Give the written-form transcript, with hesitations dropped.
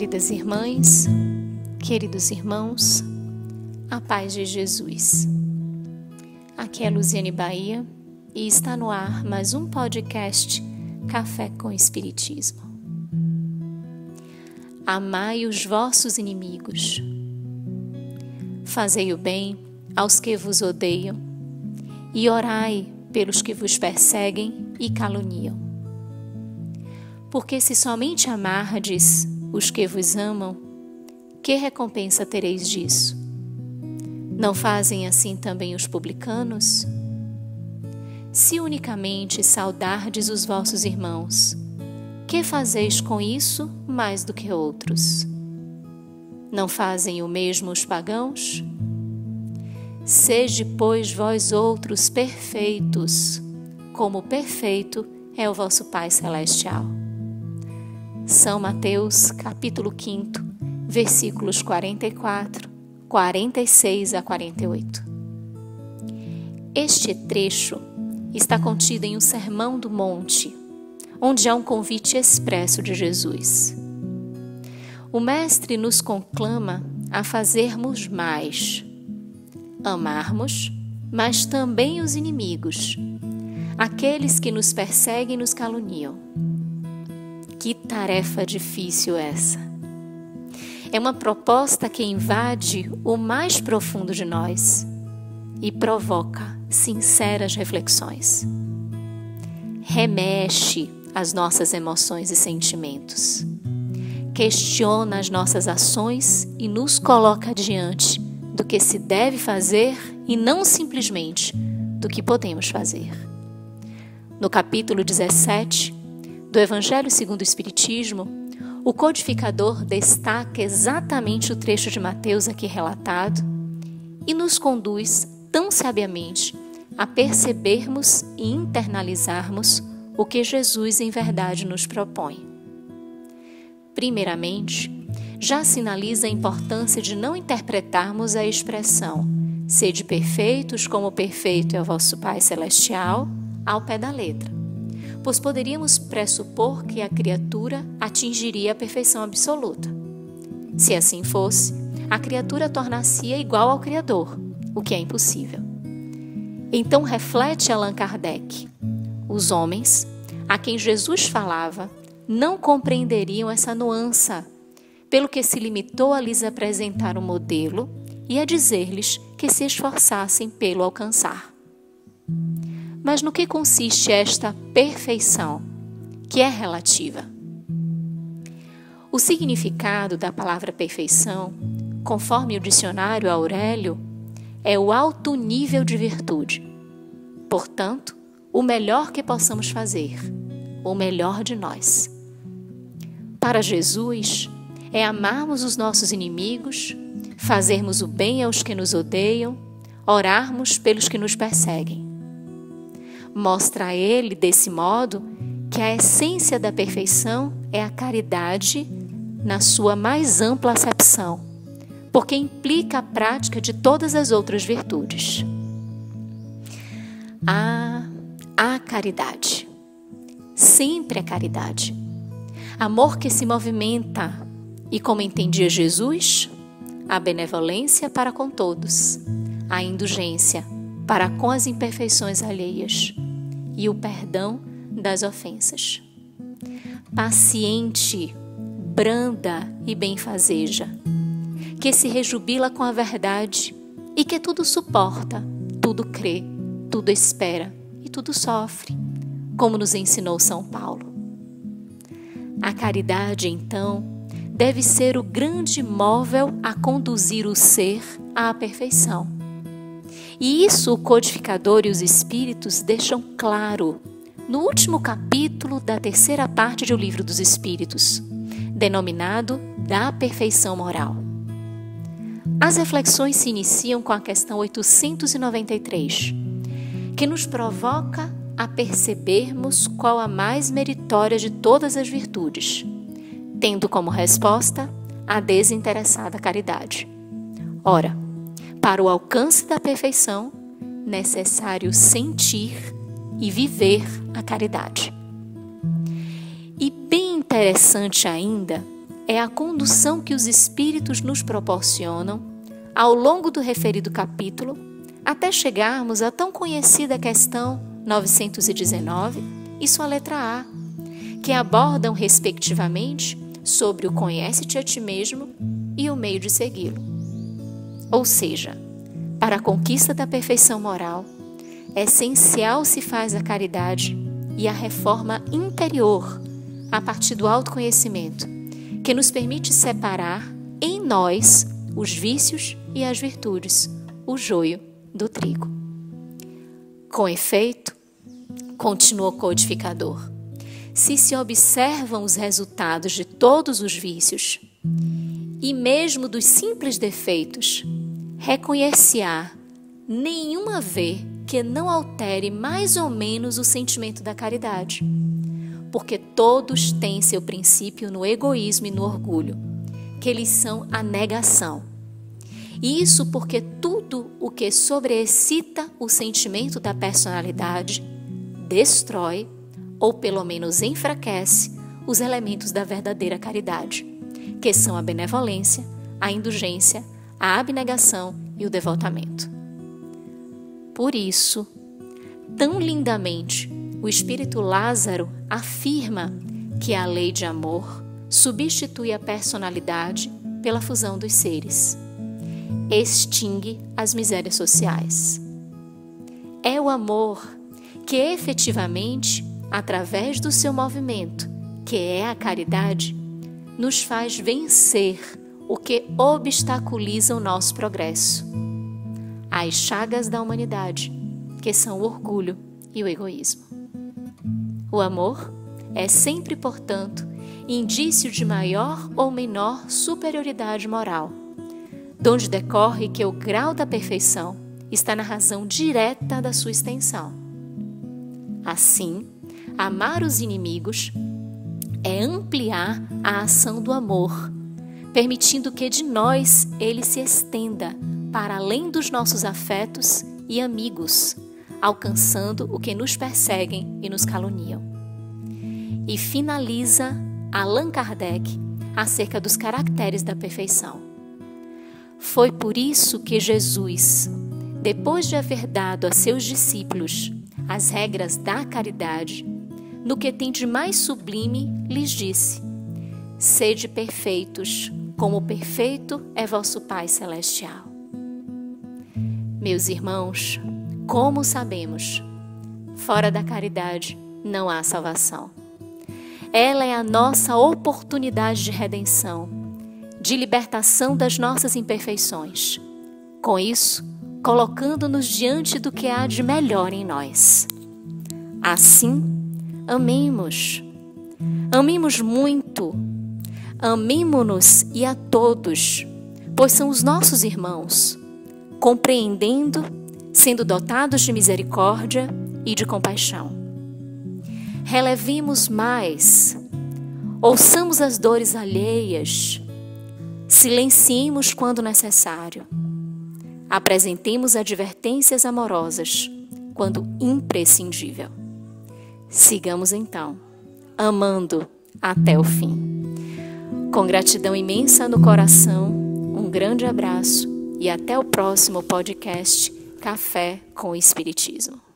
Queridas irmãs, queridos irmãos, a paz de Jesus. Aqui é Luziane Bahia e está no ar mais um podcast Café com Espiritismo. Amai os vossos inimigos. Fazei o bem aos que vos odeiam e orai pelos que vos perseguem e caluniam. Porque se somente amardes os que vos amam, que recompensa tereis disso? Não fazem assim também os publicanos? Se unicamente saudardes os vossos irmãos, que fazeis com isso mais do que outros? Não fazem o mesmo os pagãos? Sede, pois, vós outros perfeitos, como perfeito é o vosso Pai Celestial. São Mateus, capítulo 5, versículos 44, 46 a 48. Este trecho está contido em um Sermão do Monte, onde há um convite expresso de Jesus. O Mestre nos conclama a fazermos mais, amarmos, mas também os inimigos, aqueles que nos perseguem e nos caluniam. Que tarefa difícil essa! É uma proposta que invade o mais profundo de nós e provoca sinceras reflexões. Remexe as nossas emoções e sentimentos. Questiona as nossas ações e nos coloca diante do que se deve fazer e não simplesmente do que podemos fazer. No capítulo 17 do Evangelho segundo o Espiritismo, o codificador destaca exatamente o trecho de Mateus aqui relatado e nos conduz tão sabiamente a percebermos e internalizarmos o que Jesus em verdade nos propõe. Primeiramente, já sinaliza a importância de não interpretarmos a expressão "sede perfeitos como perfeito é o vosso Pai Celestial" ao pé da letra, pois poderíamos pressupor que a criatura atingiria a perfeição absoluta. Se assim fosse, a criatura tornar-se igual ao Criador, o que é impossível. Então reflete Allan Kardec: os homens a quem Jesus falava não compreenderiam essa nuance, pelo que se limitou a lhes apresentar um modelo e a dizer-lhes que se esforçassem pelo alcançar. Mas no que consiste esta perfeição, que é relativa? O significado da palavra perfeição, conforme o dicionário Aurélio, é o alto nível de virtude. Portanto, o melhor que possamos fazer, o melhor de nós. Para Jesus, é amarmos os nossos inimigos, fazermos o bem aos que nos odeiam, orarmos pelos que nos perseguem. Mostra a ele, desse modo, que a essência da perfeição é a caridade na sua mais ampla acepção, porque implica a prática de todas as outras virtudes. A caridade. Sempre a caridade. Amor que se movimenta e, como entendia Jesus, a benevolência para com todos, a indulgência para com as imperfeições alheias e o perdão das ofensas. Paciente, branda e benfazeja, que se rejubila com a verdade e que tudo suporta, tudo crê, tudo espera e tudo sofre, como nos ensinou São Paulo. A caridade, então, deve ser o grande móvel a conduzir o ser à perfeição. E isso o codificador e os espíritos deixam claro no último capítulo da terceira parte do Livro dos Espíritos, denominado Da Perfeição Moral. As reflexões se iniciam com a questão 893, que nos provoca a percebermos qual a mais meritória de todas as virtudes, tendo como resposta a desinteressada caridade. Ora, para o alcance da perfeição, necessário sentir e viver a caridade. E bem interessante ainda é a condução que os Espíritos nos proporcionam ao longo do referido capítulo, até chegarmos à tão conhecida questão 919 e sua letra A, que abordam respectivamente sobre o conhece-te a ti mesmo e o meio de segui-lo. Ou seja, para a conquista da perfeição moral, essencial se faz a caridade e a reforma interior a partir do autoconhecimento, que nos permite separar em nós os vícios e as virtudes, o joio do trigo. Com efeito, continuou o codificador, se observam os resultados de todos os vícios e mesmo dos simples defeitos, reconhecer-se-á nenhum haver que não altere mais ou menos o sentimento da caridade, porque todos têm seu princípio no egoísmo e no orgulho, que eles são a negação. E isso porque tudo o que sobreexcita o sentimento da personalidade destrói, ou pelo menos enfraquece, os elementos da verdadeira caridade, que são a benevolência, a indulgência, a abnegação e o devotamento. Por isso, tão lindamente, o Espírito Lázaro afirma que a lei de amor substitui a personalidade pela fusão dos seres, extingue as misérias sociais. É o amor que efetivamente, através do seu movimento, que é a caridade, nos faz vencer o que obstaculiza o nosso progresso, as chagas da humanidade, que são o orgulho e o egoísmo. O amor é sempre, portanto, indício de maior ou menor superioridade moral, donde decorre que o grau da perfeição está na razão direta da sua extensão. Assim, amar os inimigos é ampliar a ação do amor, permitindo que de nós ele se estenda para além dos nossos afetos e amigos, alcançando o que nos perseguem e nos caluniam. E finaliza Allan Kardec acerca dos caracteres da perfeição. Foi por isso que Jesus, depois de haver dado a seus discípulos as regras da caridade, no que tem de mais sublime, lhes disse: sede perfeitos, como perfeito é vosso Pai Celestial. Meus irmãos, como sabemos, fora da caridade não há salvação. Ela é a nossa oportunidade de redenção, de libertação das nossas imperfeições. Com isso, colocando-nos diante do que há de melhor em nós. Assim, amemos. Amemos muito. Amemo-nos e a todos, pois são os nossos irmãos, compreendendo, sendo dotados de misericórdia e de compaixão. Relevemos mais, ouçamos as dores alheias, silenciemos quando necessário, apresentemos advertências amorosas quando imprescindível. Sigamos então, amando até o fim. Com gratidão imensa no coração, um grande abraço e até o próximo podcast Café com o Espiritismo.